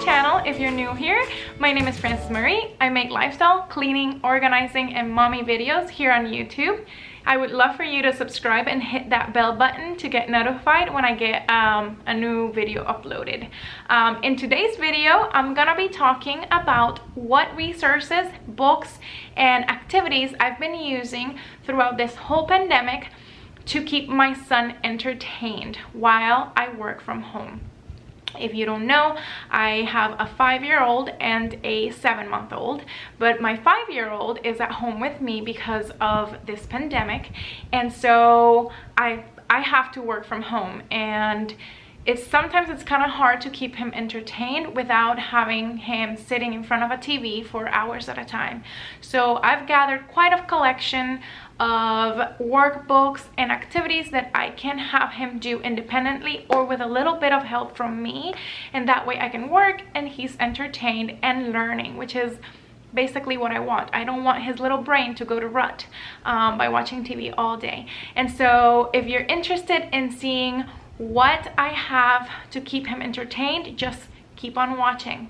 channel if you're new here. My name is Frances Marie. I make lifestyle, cleaning, organizing, and mommy videos here on YouTube. I would love for you to subscribe and hit that bell button to get notified when I get a new video uploaded. In today's video, I'm gonna be talking about what resources, books, and activities I've been using throughout this whole pandemic to keep my son entertained while I work from home. If you don't know, I have a 5-year-old and a 7-month-old, but my 5-year-old is at home with me because of this pandemic, and so I have to work from home, and sometimes it's kind of hard to keep him entertained without having him sitting in front of a TV for hours at a time. So I've gathered quite a collection of workbooks and activities that I can have him do independently or with a little bit of help from me, and that way I can work and he's entertained and learning, which is basically what I want. I don't want his little brain to go to rut by watching TV all day. And so if you're interested in seeing what I have to keep him entertained, just keep on watching.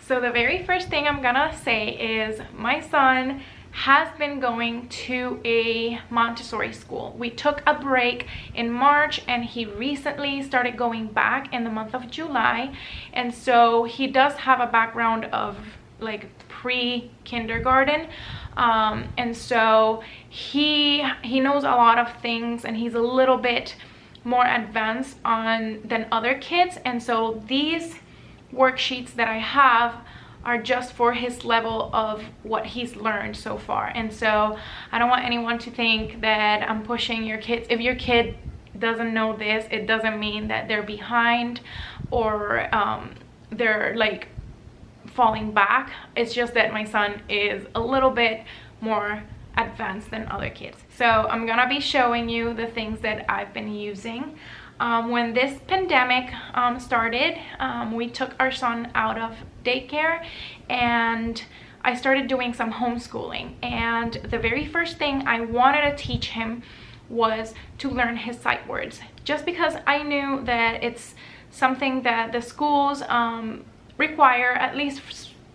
So the very first thing I'm gonna say is my son has been going to a Montessori school. We took a break in March and he recently started going back in the month of July, and so he does have a background of like pre-kindergarten, and so he knows a lot of things and he's a little bit more advanced than other kids, and so these worksheets that I have are just for his level of what he's learned so far. And so I don't want anyone to think that I'm pushing your kids. If your kid doesn't know this, it doesn't mean that they're behind or they're like falling back. It's just that my son is a little bit more advanced than other kids. So I'm gonna be showing you the things that I've been using. When this pandemic started, we took our son out of daycare and I started doing some homeschooling, and the very first thing I wanted to teach him was to learn his sight words, just because I knew that it's something that the schools require at least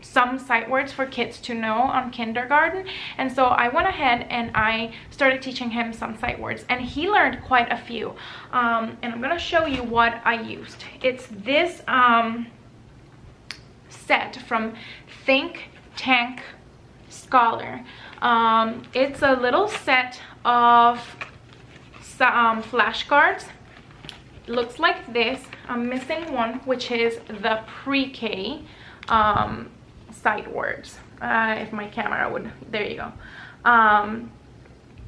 some sight words for kids to know on kindergarten. And so I went ahead and I started teaching him some sight words, and he learned quite a few, and I'm gonna show you what I used. It's this set from Think Tank Scholar. It's a little set of flashcards. Looks like this. I'm missing one, which is the pre-K sight words. If my camera would, there you go.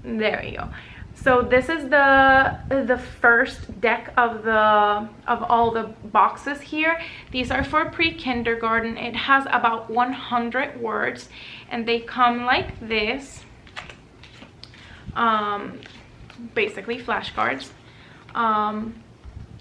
There you go. So this is the first deck of all the boxes here. These are for pre-kindergarten. It has about 100 words, and they come like this. Basically flashcards.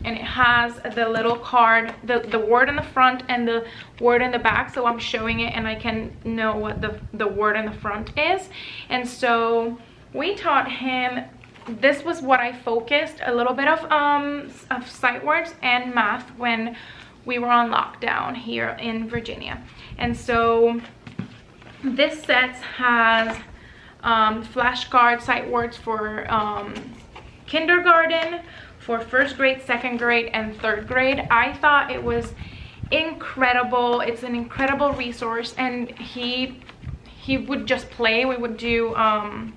And it has the little card, the word in the front and the word in the back, so I'm showing it and I can know what the word in the front is. And so we taught him, this was what I focused, a little bit of sight words and math when we were on lockdown here in Virginia. And so this set has flashcard sight words for kindergarten, for first grade, second grade, and third grade. I thought it was incredible. It's an incredible resource, and he would just play. We would do find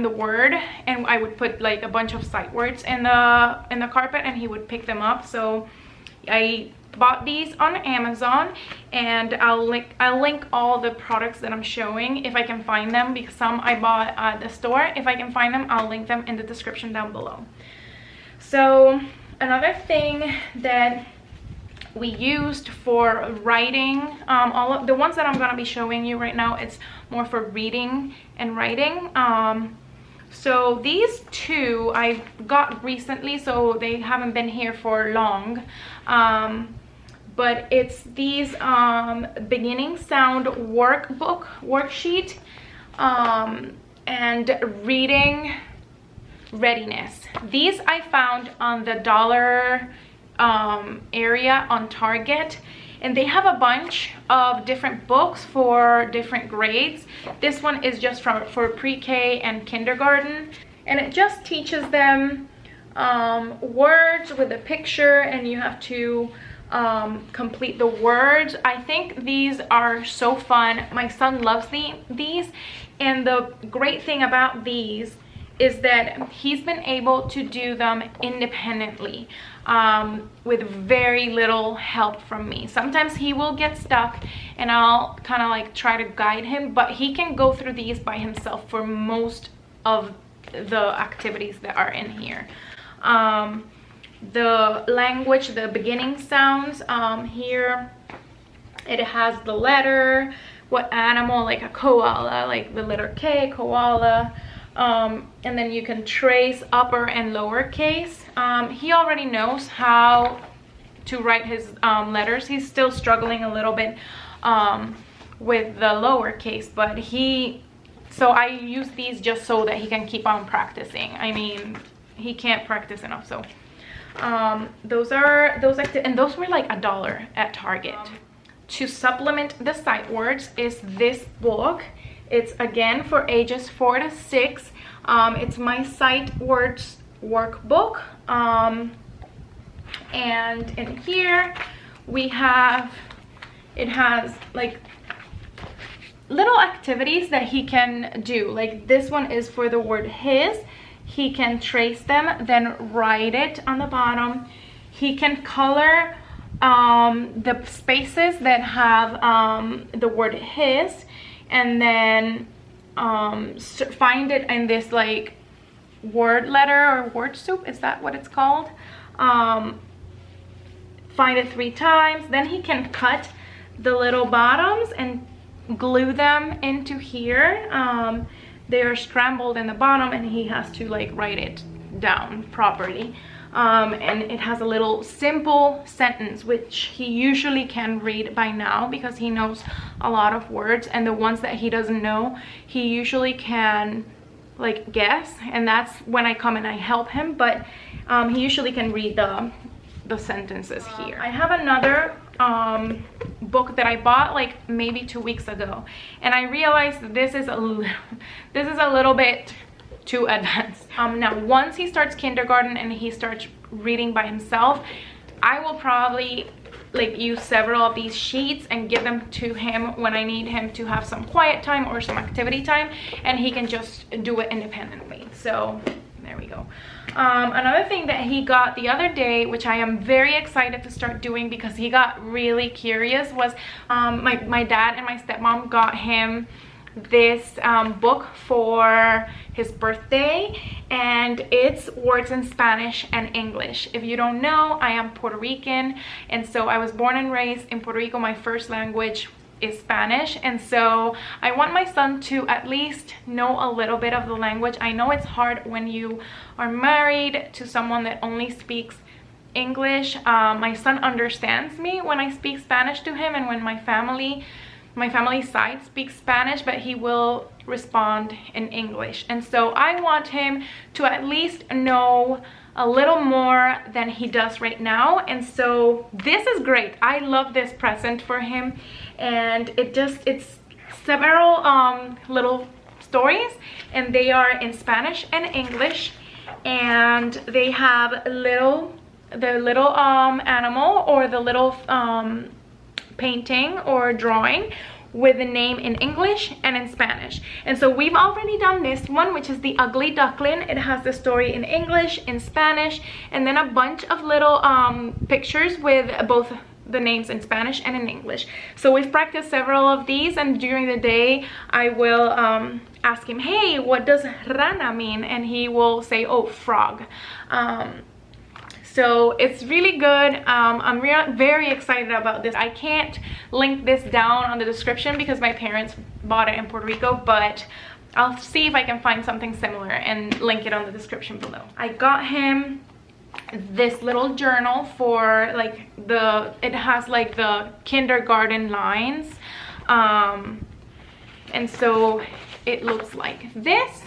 the word, and I would put like a bunch of sight words in the carpet and he would pick them up. So I bought these on Amazon, and I'll link all the products that I'm showing if I can find them, because some I bought at the store. If I can find them, I'll link them in the description down below. So another thing that we used for writing, all of the ones that I'm going to be showing you right now, it's more for reading and writing. So these two I got recently, so they haven't been here for long, but it's these beginning sound worksheet and reading readiness. These I found on the dollar area on Target, and they have a bunch of different books for different grades. This one is just for pre-K and kindergarten, and it just teaches them words with a picture, and you have to complete the words. I think these are so fun. My son loves these, and the great thing about these is that he's been able to do them independently with very little help from me. Sometimes he will get stuck and I'll kind of like try to guide him, but he can go through these by himself for most of the activities that are in here. The language, the beginning sounds, here it has the letter, what animal, like a koala, like the letter K, koala. And then you can trace upper and lower case. He already knows how to write his letters. He's still struggling a little bit with the lower case, but so I use these just so that he can keep on practicing. I mean, he can't practice enough. So those and those were like $1 at Target. To supplement the sight words is this book. It's again for ages 4 to 6. It's my sight words workbook. And in here we have, it has like little activities that he can do. Like this one is for the word his. He can trace them, then write it on the bottom. He can color the spaces that have the word his, and then find it in this like word letter or word soup, is that what it's called? Find it 3 times. Then he can cut the little bottoms and glue them into here. They are scrambled in the bottom, and he has to like write it down properly. And it has a little simple sentence, which he usually can read by now because he knows a lot of words, and the ones that he doesn't know, he usually can like guess, and that's when I come and I help him. But he usually can read the sentences here. I have another book that I bought like maybe 2 weeks ago, and I realized that this is a little bit too advanced. Now once he starts kindergarten and he starts reading by himself, I will probably like use several of these sheets and give them to him when I need him to have some quiet time or some activity time, and he can just do it independently. So there we go. Another thing that he got the other day, which I am very excited to start doing because he got really curious, was my dad and my stepmom got him this book for his birthday, and it's words in Spanish and English. If you don't know, I am Puerto Rican, and so I was born and raised in Puerto Rico. My first language is Spanish, and so I want my son to at least know a little bit of the language. I know it's hard when you are married to someone that only speaks English. My son understands me when I speak Spanish to him, and when my family side speaks Spanish, but he will respond in English. And so I want him to at least know a little more than he does right now. And so this is great. I love this present for him, and it's several little stories, and they are in Spanish and English, and they have the little animal or the little painting or drawing with the name in English and in Spanish. And so we've already done this one, which is the ugly duckling. It has the story in English, in Spanish, and then a bunch of little pictures with both the names in Spanish and in English. So we've practiced several of these, and during the day I will ask him, hey, what does rana mean? And he will say, oh, frog. So it's really good. I'm very excited about this. I can't link this down on the description because my parents bought it in Puerto Rico, but I'll see if I can find something similar and link it on the description below. I got him this little journal for like it has like the kindergarten lines, and so it looks like this.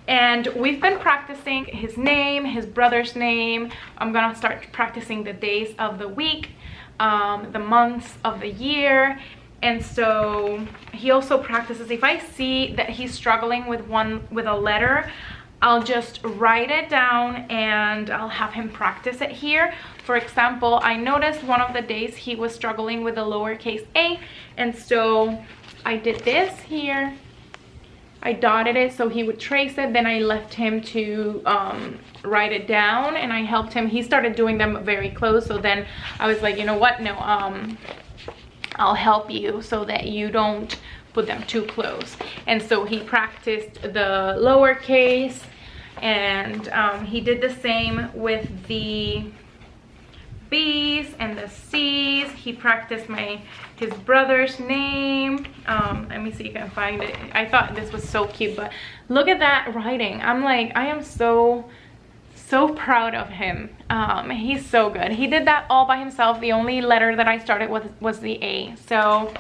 And we've been practicing his name, his brother's name. I'm gonna start practicing the days of the week, the months of the year. And so he also practices, if I see that he's struggling with a letter, I'll just write it down and I'll have him practice it here. For example, I noticed one of the days he was struggling with the lowercase a, and so I did this here. I dotted it so he would trace it. Then I left him to write it down, and I helped him. He started doing them very close, so then I was like, you know what, no, I'll help you so that you don't put them too close. And so he practiced the lowercase, and he did the same with the B's and the C's. He practiced his brother's name. Let me see if I can find it. I thought this was so cute, but look at that writing. I'm like, I am so proud of him. He's so good. He did that all by himself. The only letter that I started with was the A. So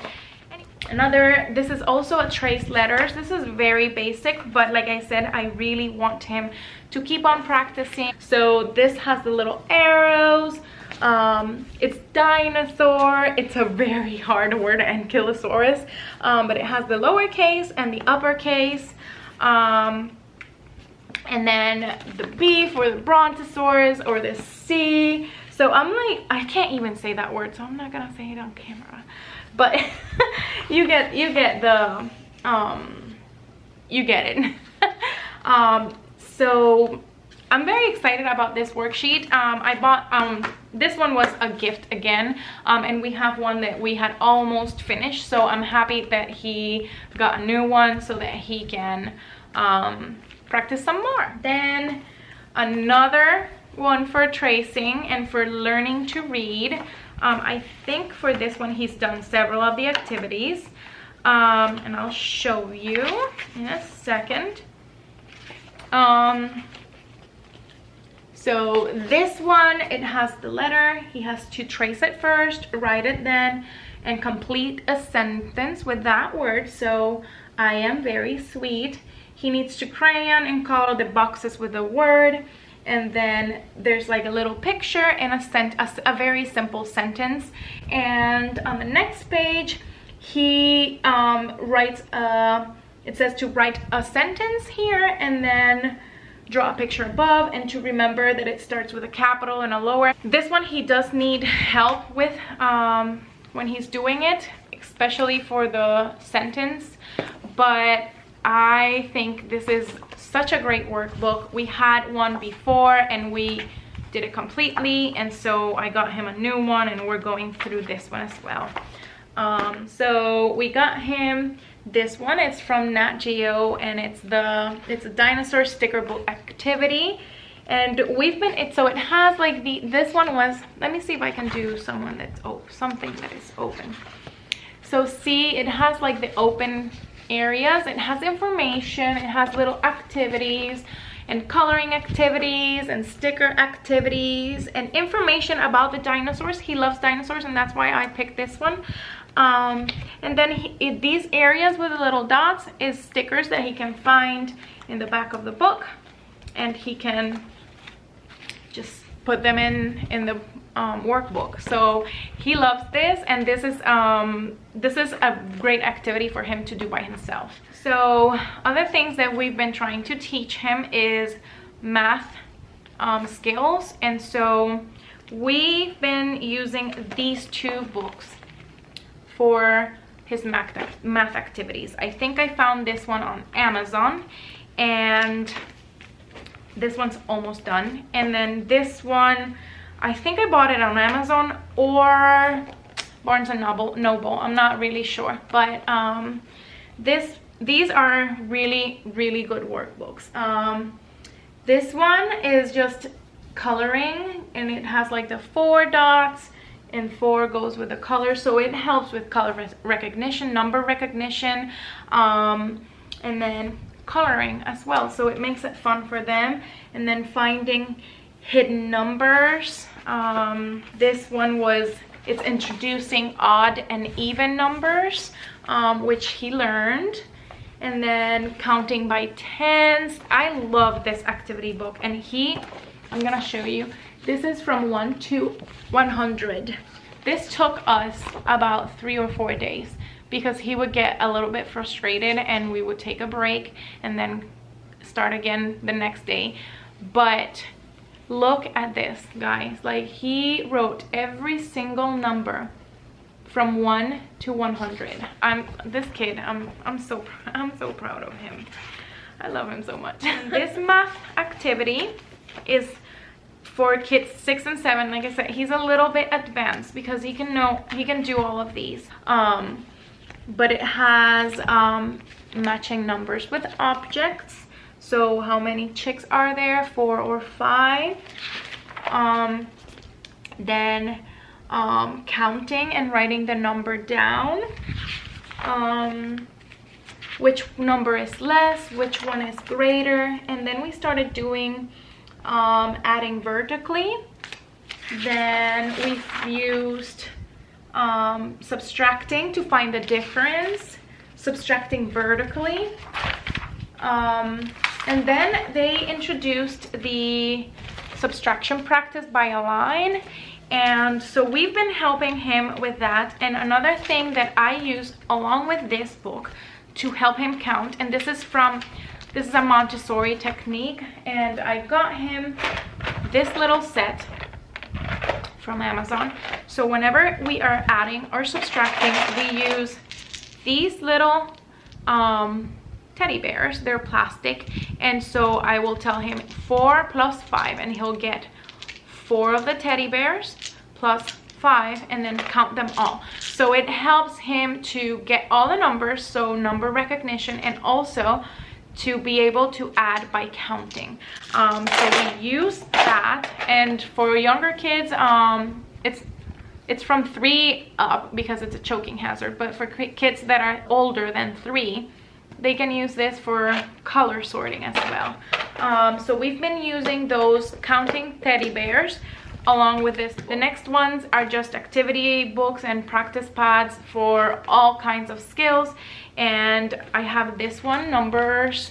this is also a trace letters. This is very basic, but like I said, I really want him to keep on practicing. So this has the little arrows. It's dinosaur. It's a very hard word, ankylosaurus, but it has the lowercase and the uppercase, and then the B for the brontosaurus, or the C. So I'm like, I can't even say that word, so I'm not gonna say it on camera, but you get the you get it. So I'm very excited about this worksheet. I bought this one was a gift again, and we have one that we had almost finished, so I'm happy that he got a new one so that he can practice some more. Then another one for tracing and for learning to read. I think for this one he's done several of the activities, and I'll show you in a second. So this one, it has the letter. He has to trace it first, write it then, and complete a sentence with that word. So I am very sweet. He needs to crayon and color the boxes with the word, and then there's like a little picture and a very simple sentence. And on the next page, he writes it says to write a sentence here, and then draw a picture above, and to remember that it starts with a capital and a lower. This one he does need help with when he's doing it, especially for the sentence, but I think this is such a great workbook. We had one before and we did it completely, and so I got him a new one, and we're going through this one as well. So we got him this one. It's from Nat Geo, and it's a dinosaur sticker book activity, and so it has like this one was, let me see if I can do something that is open. So see, it has like the open areas, it has information, it has little activities and coloring activities and sticker activities and information about the dinosaurs. He loves dinosaurs, and that's why I picked this one. And then these areas with the little dots is stickers that he can find in the back of the book, and he can just put them in the workbook. So he loves this, and this is a great activity for him to do by himself. So other things that we've been trying to teach him is math skills, and so we've been using these two books for his math activities. I think I found this one on Amazon, and this one's almost done. And then this one, I think I bought it on Amazon or Barnes and Noble. I'm not really sure, but these are really good workbooks. This one is just coloring, and it has like the 4 dots, and 4 goes with the color, so it helps with color recognition, number recognition, and then coloring as well, so it makes it fun for them. And then finding hidden numbers. This one it's introducing odd and even numbers, which he learned. and then counting by tens. I love this activity book, and I'm gonna show you. This is from 1 to 100. This took us about 3 or 4 days because he would get a little bit frustrated and we would take a break and then start again the next day. But look at this, guys. Like, he wrote every single number from 1 to 100. This kid, I'm so proud of him. I love him so much. This math activity is for kids 6 and 7. Like I said, he's a little bit advanced because he can do all of these. But it has matching numbers with objects. So how many chicks are there? 4 or 5. Then counting and writing the number down. Which number is less, which one is greater. And then we started doing adding vertically. Then we've used subtracting to find the difference, subtracting vertically. And then they introduced the subtraction practice by a line, and so we've been helping him with that. And another thing that I use along with this book to help him count, and this is a Montessori technique, and I got him this little set from Amazon. So whenever we are adding or subtracting, we use these little teddy bears. They're plastic, and so I will tell him 4 plus 5, and he'll get 4 of the teddy bears plus 5, and then count them all. So it helps him to get all the numbers, so number recognition, and also to be able to add by counting. So we use that, and for younger kids, it's from 3 up because it's a choking hazard, but for kids that are older than 3, they can use this for color sorting as well. So we've been using those counting teddy bears along with this. The next ones are just activity books and practice pads for all kinds of skills. And I have this one, numbers,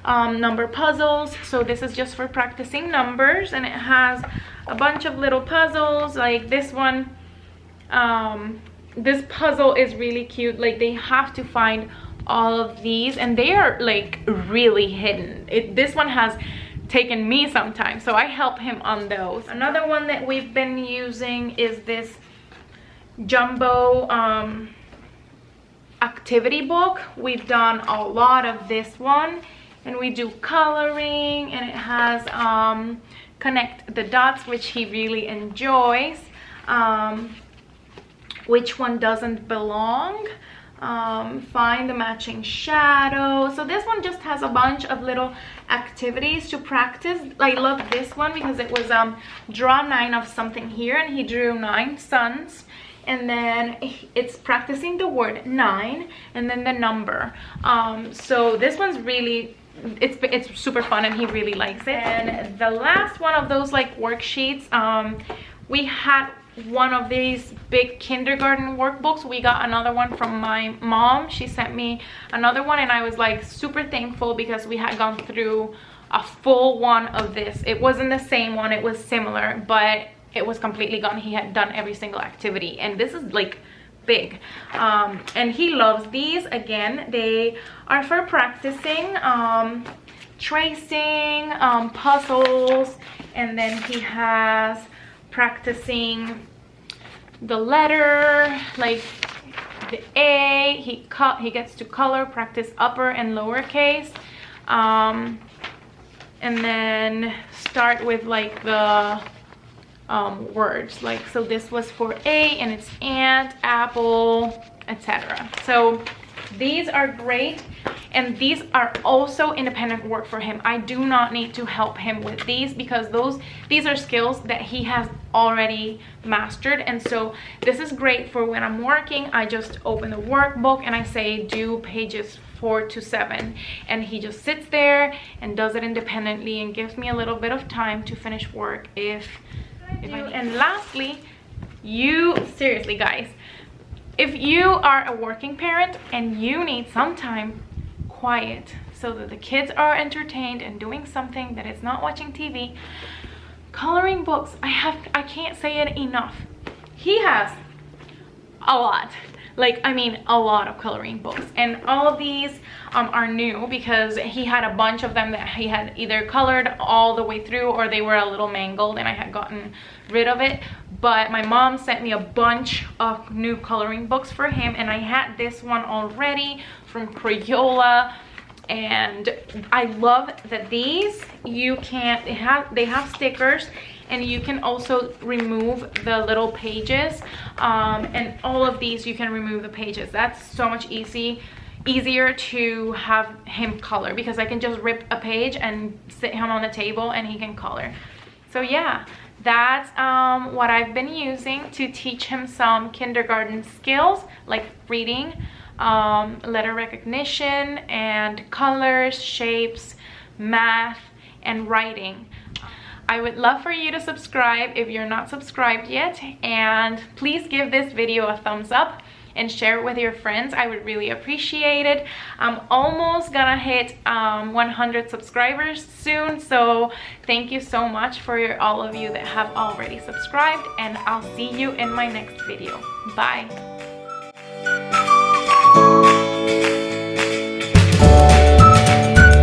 number puzzles. So this is just for practicing numbers, and it has a bunch of little puzzles like this one. This puzzle is really cute. Like, they have to find all of these, and they are like really hidden. This one has taken me some time, so I help him on those. Another one that we've been using is this jumbo activity book. We've done a lot of this one, and we do coloring, and it has connect the dots, which he really enjoys. Which one doesn't belong? Find the matching shadow. So this one just has a bunch of little activities to practice. I love this one because it was draw 9 of something here, and he drew 9 suns, and then it's practicing the word 9 and then the number. So this one's really, it's super fun, and he really likes it. And the last one of those like worksheets, we had one of these big kindergarten workbooks. We got another one from my mom. She sent me another one, and I was like super thankful because we had gone through a full one of this. It wasn't the same one, it was similar, but it was completely gone. He had done every single activity, and this is like big. And he loves these. Again, they are for practicing tracing, puzzles, and then he has practicing the letter, like the A. He gets to color, practice upper and lower case, and then start with like the words. Like, so this was for A, and it's ant, apple, etc. So these are great, and these are also independent work for him. I do not need to help him with these because these are skills that he has already mastered. And so this is great for when I'm working. I just open the workbook and I say do pages 4 to 7, and he just sits there and does it independently and gives me a little bit of time to finish work if I need. And lastly, seriously guys, if you are a working parent and you need some time quiet so that the kids are entertained and doing something that is not watching TV. Coloring books, I can't say it enough. He has a lot, like, I mean, a lot of coloring books, and all of these are new because he had a bunch of them that he had either colored all the way through or they were a little mangled and I had gotten rid of it. But my mom sent me a bunch of new coloring books for him, and I had this one already from Crayola. And I love that these, you can, they have stickers, and you can also remove the little pages, and all of these you can remove the pages. That's so much easier to have him color, because I can just rip a page and sit him on the table and he can color. So yeah, that's what I've been using to teach him some kindergarten skills like reading, letter recognition, and colors, shapes, math, and writing. I would love for you to subscribe if you're not subscribed yet, and please give this video a thumbs up and share it with your friends. I would really appreciate it. I'm almost gonna hit 100 subscribers soon, so thank you so much for all of you that have already subscribed, and I'll see you in my next video. Bye.